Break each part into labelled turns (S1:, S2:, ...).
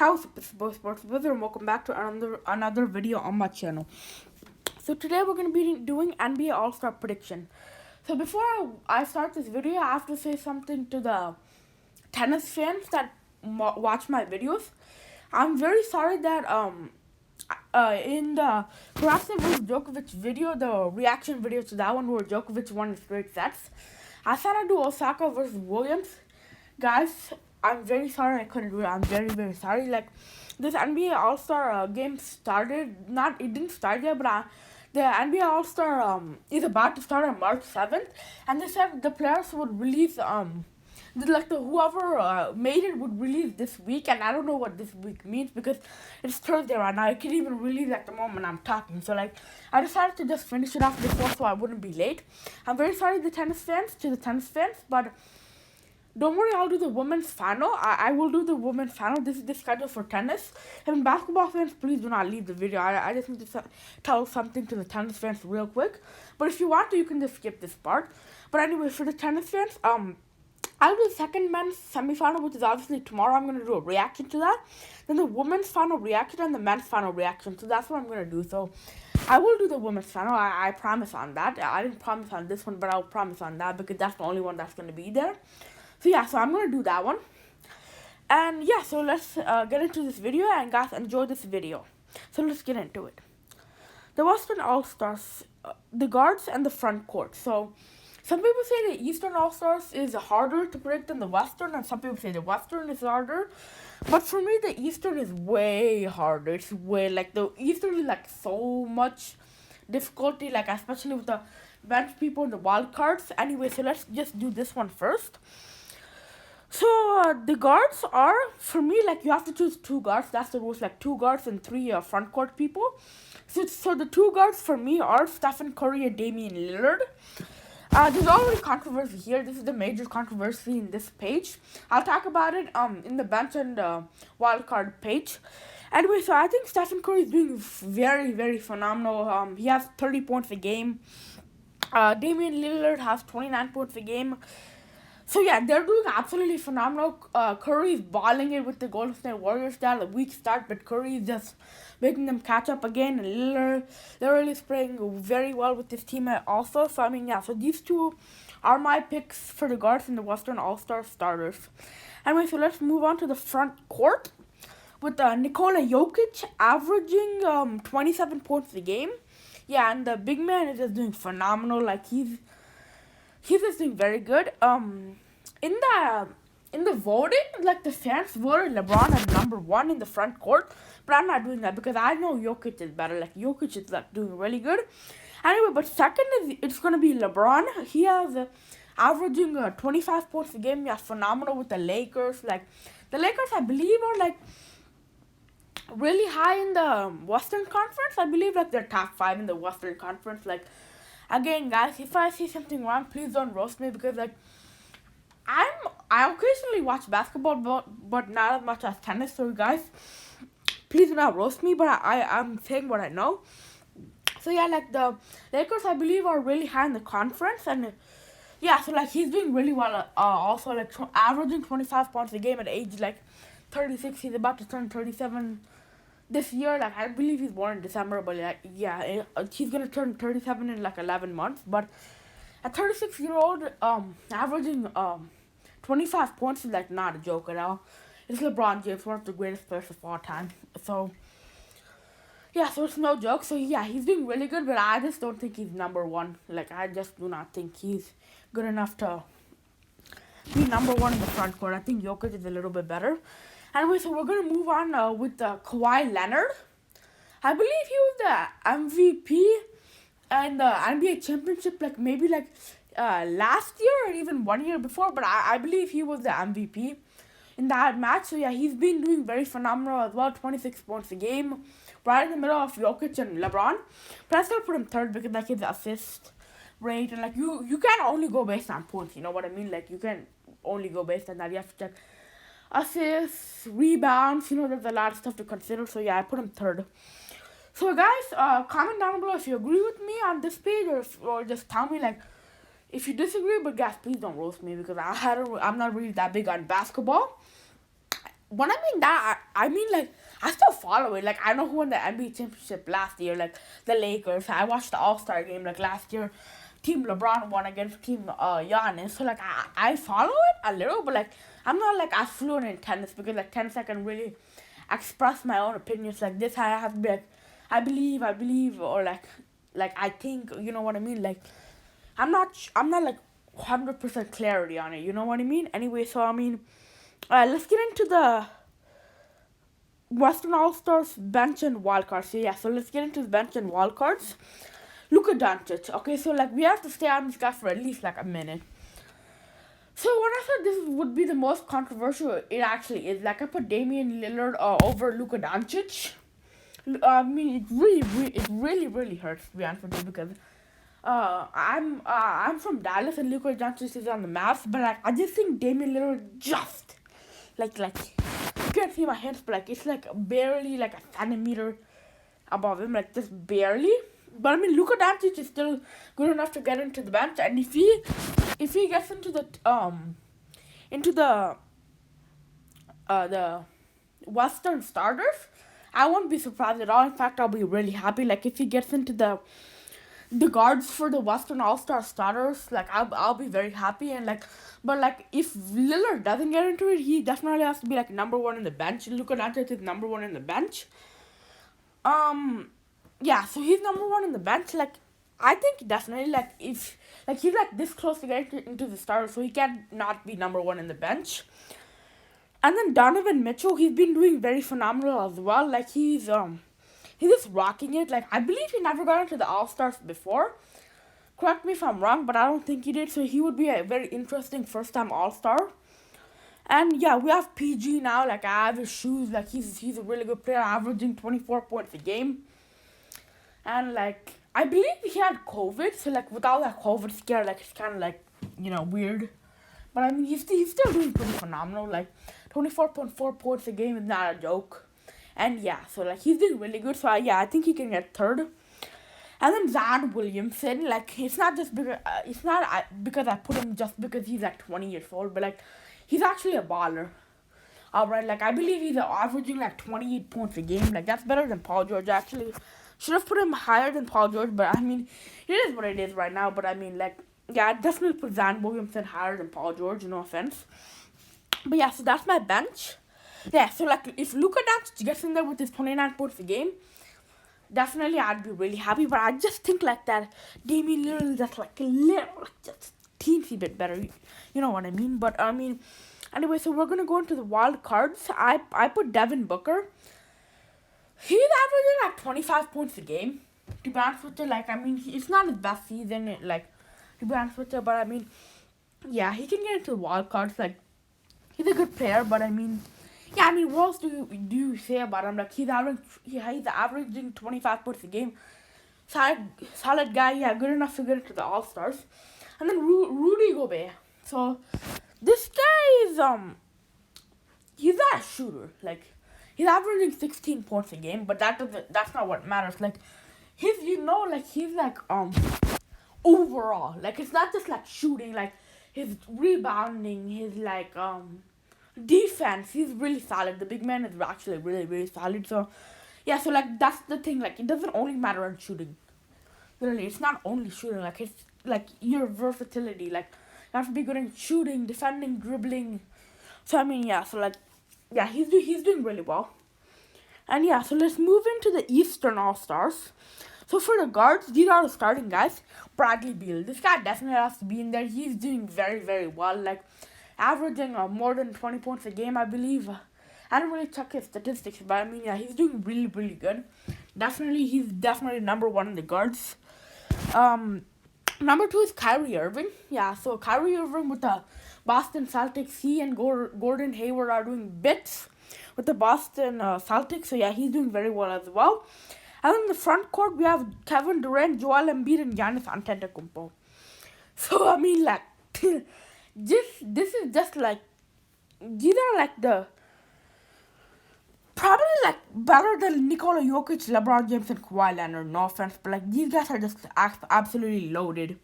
S1: How's Sports Wizard, and welcome back to another video on my channel. So today we're going to be doing NBA All-Star prediction. So before I start this video, I have to say something to the tennis fans that watch my videos. I'm very sorry that in the Karatsev vs Djokovic video, the reaction video to that one where Djokovic won in straight sets, I said I'd do Osaka versus Williams. Guys, I'm very sorry I couldn't do it. I'm very, very sorry. Like, this NBA All-Star game started, it didn't start yet, but the NBA All-Star is about to start on March 7th, and they said the players would release, whoever made it would release this week, and I don't know what this week means because it's Thursday right now. I can't even release at the moment I'm talking, so like, I decided to just finish it off before so I wouldn't be late. I'm very sorry to the tennis fans, but don't worry, I'll do the women's final. I will do the women's final. This is the schedule for tennis. And basketball fans, please do not leave the video. I just need to tell something to the tennis fans real quick. But if you want to, you can just skip this part. But anyway, for the tennis fans, I'll do the second men's semifinal, which is obviously tomorrow. I'm going to do a reaction to that. Then the women's final reaction and the men's final reaction. So that's what I'm going to do. So I will do the women's final. I promise on that. I didn't promise on this one, but I'll promise on that because that's the only one that's going to be there. So yeah, so I'm going to do that one. And yeah, so let's get into this video, and guys, enjoy this video. So let's get into it. The Western All-Stars, the guards and the front court. So some people say the Eastern All-Stars is harder to predict than the Western, and some people say the Western is harder. But for me, the Eastern is way harder. It's way, like, the Eastern is, like, so much difficulty, like, especially with the bench people and the wild cards. Anyway, so let's just do this one first. So the guards are, for me, like, you have to choose two guards. That's the rules, like 2 guards and 3 front court people. So the 2 guards for me are Stephen Curry and Damian Lillard. There's already controversy here. This is the major controversy in this page. I'll talk about it in the bench and wildcard page. Anyway, so I think Stephen Curry is doing very, very phenomenal. He has 30 points a game. Damian Lillard has 29 points a game. So yeah, they're doing absolutely phenomenal. Curry is balling it with the Golden State Warriors. They had a weak start, but Curry is just making them catch up again. And Lillard, they're really playing very well with this team also. So I mean, yeah, so these two are my picks for the guards in the Western All-Star starters. Anyway, so let's move on to the front court with Nikola Jokic averaging 27 points a game. Yeah, and the big man is just doing phenomenal. Like, he's just doing very good. In the voting, like, the fans voted LeBron as number 1 in the front court, but I'm not doing that because I know Jokic is better. Like, Jokic is, like, doing really good. Anyway, but second it's gonna be LeBron. He has averaging 25 points a game. Yeah, phenomenal with the Lakers. Like, the Lakers, I believe, are, like, really high in the Western Conference. I believe, like, they're top 5 in the Western Conference. Like, again, guys, if I see something wrong, please don't roast me because, like, I occasionally watch basketball, but not as much as tennis. So, guys, please do not roast me, but I'm saying what I know. So, yeah, like, the Lakers, I believe, are really high in the conference. And, yeah, so, like, he's doing really well. Also, like, averaging 25 points a game at age, like, 36. He's about to turn 37 this year. Like, I believe he's born in December, but, like, yeah, he's gonna turn 37 in, like, 11 months. But at 36-year-old, averaging 25 points is, like, not a joke at all. It's LeBron James, one of the greatest players of all time. So yeah, so it's no joke. So yeah, he's doing really good, but I just don't think he's number 1. Like, I just do not think he's good enough to be number 1 in the front court. I think Jokic is a little bit better. Anyway, so we're going to move on with Kawhi Leonard. I believe he was the MVP in the NBA championship, like, maybe, like, last year or even 1 year before. But I believe he was the MVP in that match. So, yeah, he's been doing very phenomenal as well. 26 points a game, right in the middle of Jokic and LeBron. But I still put him third because, like, his assist rate. And, like, you can't only go based on points. You know what I mean? Like, you can't only go based on that. You have to check assists, rebounds, there's a lot of stuff to consider. So yeah, I put him third. So guys, comment down below if you agree with me on this page, or just tell me, like, if you disagree. But guys, please don't roast me because I'm not really that big on basketball. When I mean that, I mean, like, I still follow it. Like, I know who won the NBA championship last year, like, the Lakers. I watched the All-Star game, like, last year. Team LeBron won against Team Giannis. So, like, I follow it a little, but, like, I'm not, like, as fluent in tennis because, like, tennis, I can really express my own opinions. Like, this, I have to be, like, I believe, or, like, I think, you know what I mean? Like, I'm not, like, 100% clarity on it, you know what I mean? Anyway, so, I mean, let's get into the Western All Stars bench and wildcards. So yeah, so let's get into the bench and wildcards. Luka Doncic. Okay, so like we have to stay on this guy for at least like a minute. So when I said this would be the most controversial, it actually is. Like I put Damian Lillard over Luka Doncic. I mean, it really hurts to be honest with you because I'm from Dallas and Luka Doncic is on the Mavs, but like I just think Damian Lillard just like you can't see my hands, but like it's like barely like a centimeter above him, like just barely. But I mean, Luka Doncic is still good enough to get into the bench, and if he gets into the Western starters, I won't be surprised at all. In fact, I'll be really happy. Like if he gets into the guards for the Western All-Star starters, like I'll be very happy. And like, but like if Lillard doesn't get into it, he definitely has to be like number one in the bench. Luka Doncic is number one in the bench. Yeah, so he's number one in the bench. Like I think definitely like if like he's like this close to getting into the starter, so he can not be number one in the bench. And then Donovan Mitchell, he's been doing very phenomenal as well. Like he's just rocking it. Like I believe he never got into the All Stars before. Correct me if I'm wrong, but I don't think he did. So he would be a very interesting first time All Star. And yeah, we have PG now. Like I have his shoes. Like he's a really good player, averaging 24 points a game. And like I believe he had COVID. So like without that COVID scare, like it's kind of like weird. But I mean he's still doing pretty phenomenal. Like 24.4 points a game is not a joke. And yeah, so like he's doing really good. So I think he can get third. And then Zion Williamson, like it's not just because because I put him just because he's like 20 years old, but like he's actually a baller. Alright, like I believe he's averaging like 28 points a game. Like that's better than Paul George actually. Should have put him higher than Paul George, but I mean it is what it is right now. But I mean like yeah, I definitely put Zion Williamson higher than Paul George. No offense. But yeah, so that's my bench. Yeah, so like if Luka Doncic gets in there with his 29 points a game, definitely I'd be really happy. But I just think like that Damian Lillard is just like a little, like just teensy bit better. You know what I mean? But I mean, anyway, so we're gonna go into the wild cards. I put Devin Booker. He's averaging like 25 points a game. To be honest with you, like I mean, it's not his best season. Like to be honest with you, but I mean, yeah, he can get into the wild cards. Like he's a good player, but I mean. Yeah, I mean, what else do you say about him? Like, he's averaging 25 points a game. Solid guy, yeah, good enough to get into the All-Stars. And then Rudy Gobert. So, this guy is, he's not a shooter. Like, he's averaging 16 points a game, but that's not what matters. Like, he's like, overall. Like, it's not just, like, shooting. Like, his rebounding, his, like, defense, he's really solid. The big man is actually really solid. So yeah, so like that's the thing. Like it doesn't only matter on shooting. Literally, it's not only shooting. Like it's like your versatility. Like you have to be good in shooting, defending, dribbling. So I mean yeah. So like yeah, he's doing really well. And yeah, so let's move into the Eastern All Stars. So for the guards, these are the starting guys. Bradley Beal. This guy definitely has to be in there. He's doing very well. Like averaging more than 20 points a game, I believe. I don't really check his statistics, but I mean, yeah, he's doing really good. He's definitely number one in the guards. Number two is Kyrie Irving. Yeah, so Kyrie Irving with the Boston Celtics. He and Gordon Hayward are doing bits with the Boston Celtics. So yeah, he's doing very well as well. And in the front court, we have Kevin Durant, Joel Embiid, and Giannis Antetokounmpo. So I mean, like. This is just like these are like the probably like better than Nikola Jokic, LeBron James, and Kawhi Leonard. No offense, but like these guys are just absolutely loaded.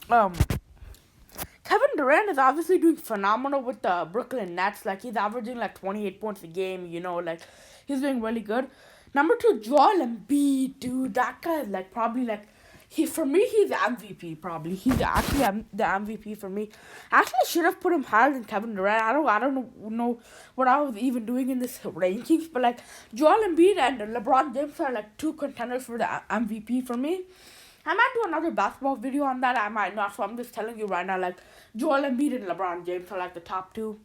S1: Kevin Kevin Durant is obviously doing phenomenal with the Brooklyn Nets. Like, he's averaging like 28 points a game, like he's doing really good. Number two, Joel Embiid, dude. That guy is like probably like for me he's the MVP probably. He's actually the MVP for me. I actually should have put him higher than Kevin Durant. I don't know what I was even doing in this rankings, but like Joel Embiid and LeBron James are like two contenders for the MVP for me. I might do another basketball video on that. I might not. So I'm just telling you right now, like Joel Embiid and LeBron James are like the top two.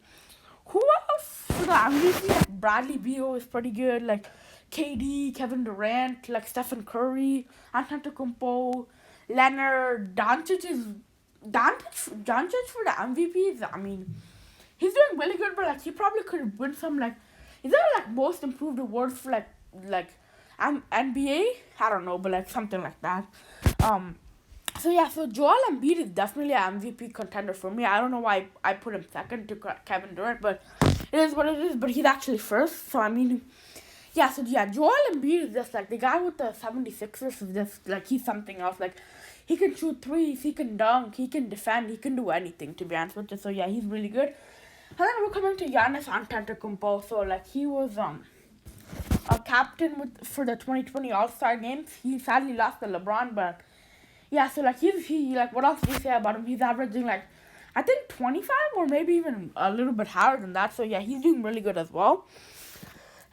S1: Who else for the MVP? Like Bradley Beal is pretty good. Like KD, Kevin Durant, like Stephen Curry, Antetokounmpo, Leonard, Doncic for the MVPs. I mean, he's doing really good, but like he probably could win some like. Is there like most improved awards for like NBA? I don't know, but like something like that. So yeah, so Joel Embiid is definitely an MVP contender for me. I don't know why I put him second to Kevin Durant, but it is what it is. But he's actually first, so I mean, yeah. So yeah, Joel Embiid is just like the guy with the 76ers is just like he's something else. Like he can shoot threes, he can dunk, he can defend, he can do anything, to be honest with you. So yeah, he's really good. And then we're coming to Giannis Antetokounmpo. So like he was a captain for the 2020 All-Star games. He sadly lost to LeBron, but yeah, so like he like what else do you say about him? He's averaging like I think 25 or maybe even a little bit higher than that. So yeah, he's doing really good as well.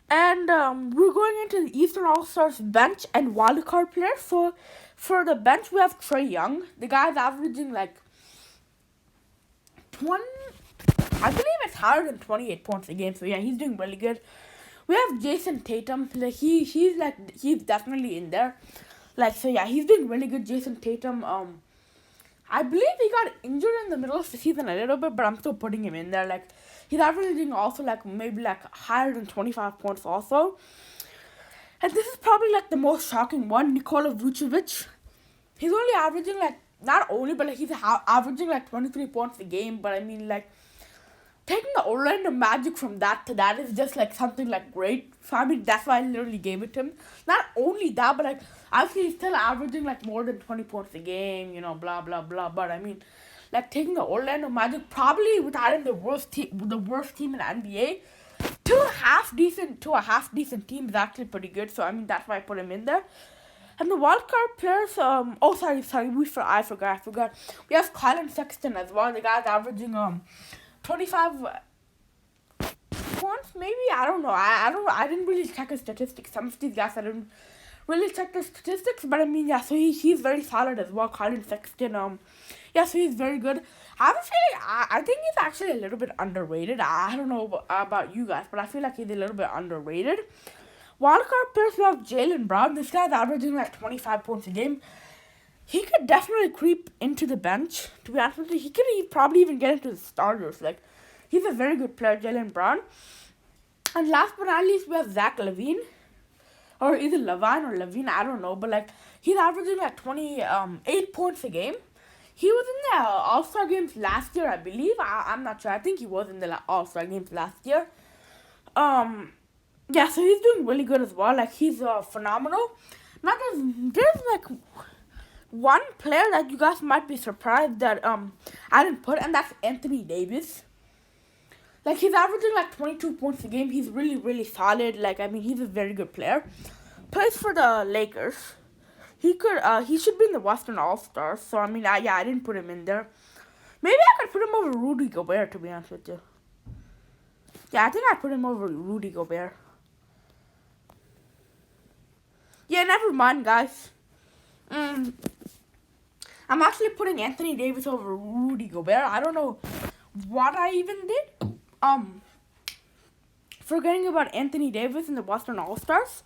S1: And we're going into the Eastern All-Stars bench and wildcard players. So for the bench we have Trae Young. The guy's averaging like 20, I believe it's higher than 28 points a game. So yeah, he's doing really good. We have Jason Tatum. Like he's definitely in there. Like so yeah, he's doing really good. Jason Tatum. I believe he got injured in the middle of the season a little bit, but I'm still putting him in there. Like he's averaging also like maybe like higher than 25 points also. And this is probably like the most shocking one, Nikola Vucevic. He's only averaging like not only, but like he's averaging like 23 points a game. But I mean like taking the Orlando Magic from that to that is just like something like great. So I mean that's why I literally gave it to him. Not only that, but like obviously he's still averaging like more than 20 points a game, blah blah blah. But I mean, like taking the Orlando Magic probably without him the worst team in the NBA to a half decent team is actually pretty good. So I mean that's why I put him in there. And the wildcard players, I forgot. We have Colin Sexton as well. The guy's averaging 25 points, maybe. I don't know. I didn't really check his statistics. Some of these guys I didn't really check the statistics, but I mean, yeah. So he's very solid as well. Colin Sexton, yeah. So he's very good. I have a feeling I think he's actually a little bit underrated. I don't know about you guys, but I feel like he's a little bit underrated. Wildcard players, we have Jaylen Brown. This guy's averaging like 25 points a game. He could definitely creep into the bench. To be honest with you, he could probably even get into the starters. Like, he's a very good player, Jaylen Brown. And last but not least, we have Zach LaVine. Or either Levine or Levine, I don't know. But, like, he's averaging like 28 points a game. He was in the All-Star games last year, I believe. I'm not sure. I think he was in the All-Star games last year. Yeah, so he's doing really good as well. Like, he's phenomenal. Now, there's like one player that you guys might be surprised that I didn't put, and that's Anthony Davis. Like, he's averaging like 22 points a game. He's really, really solid. Like, I mean, he's a very good player. Plays for the Lakers. He should be in the Western All-Stars. So, I mean, I didn't put him in there. Maybe I could put him over Rudy Gobert, to be honest with you. Yeah, I think I put him over Rudy Gobert. Yeah, never mind, guys. I'm actually putting Anthony Davis over Rudy Gobert. I don't know what I even did. Forgetting about Anthony Davis in the Western All-Stars.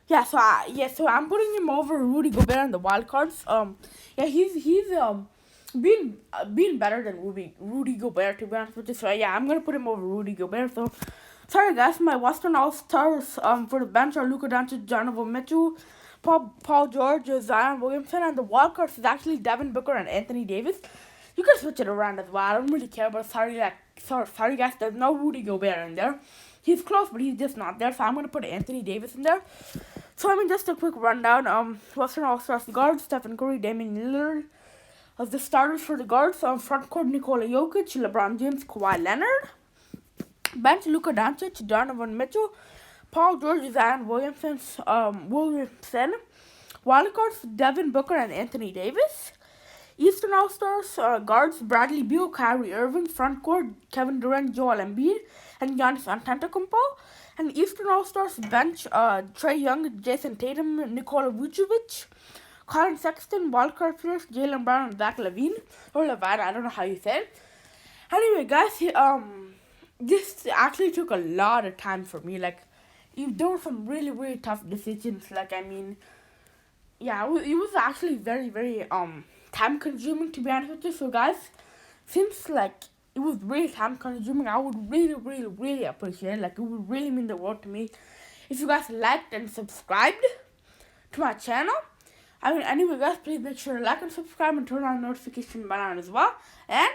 S1: Yeah, so I'm putting him over Rudy Gobert in the wild cards. Yeah, he's being better than Rudy Gobert, to be honest with you. So yeah, I'm gonna put him over Rudy Gobert. So sorry guys, my Western All-Stars for the bench are Luka Doncic, Donovan Mitchell, Paul George, Zion Williamson, and the wild cards is actually Devin Booker and Anthony Davis. You can switch it around as well. I don't really care, but sorry guys, there's no Rudy Gobert in there. He's close, but he's just not there. So I'm gonna put Anthony Davis in there. So I mean, just a quick rundown. Western All-Stars guards: Stephen Curry, Damian Lillard, of the starters for the guards on front court: Nikola Jokic, LeBron James, Kawhi Leonard. Bench: Luka Doncic, Donovan Mitchell, Paul George, Zion Williamson. Wildcards: Devin Booker and Anthony Davis. Eastern All-Stars guards: Bradley Beal, Kyrie Irving. Front court: Kevin Durant, Joel Embiid, and Giannis Antetokounmpo. And Eastern All-Stars bench: Trae Young, Jason Tatum, Nikola Vucevic, Colin Sexton. Wildcard players: Jaylen Brown and Zach LaVine, or Levine, I don't know how you say it. Anyway, guys, this actually took a lot of time for me. Like, there were some really, really tough decisions. Like, I mean, yeah, it was actually very, very time consuming, to be honest with you. So, guys, since like it was really time consuming, I would really, really, really appreciate it. Like, it would really mean the world to me if you guys liked and subscribed to my channel. I mean, anyway, guys, please make sure to like and subscribe and turn on the notification button as well. And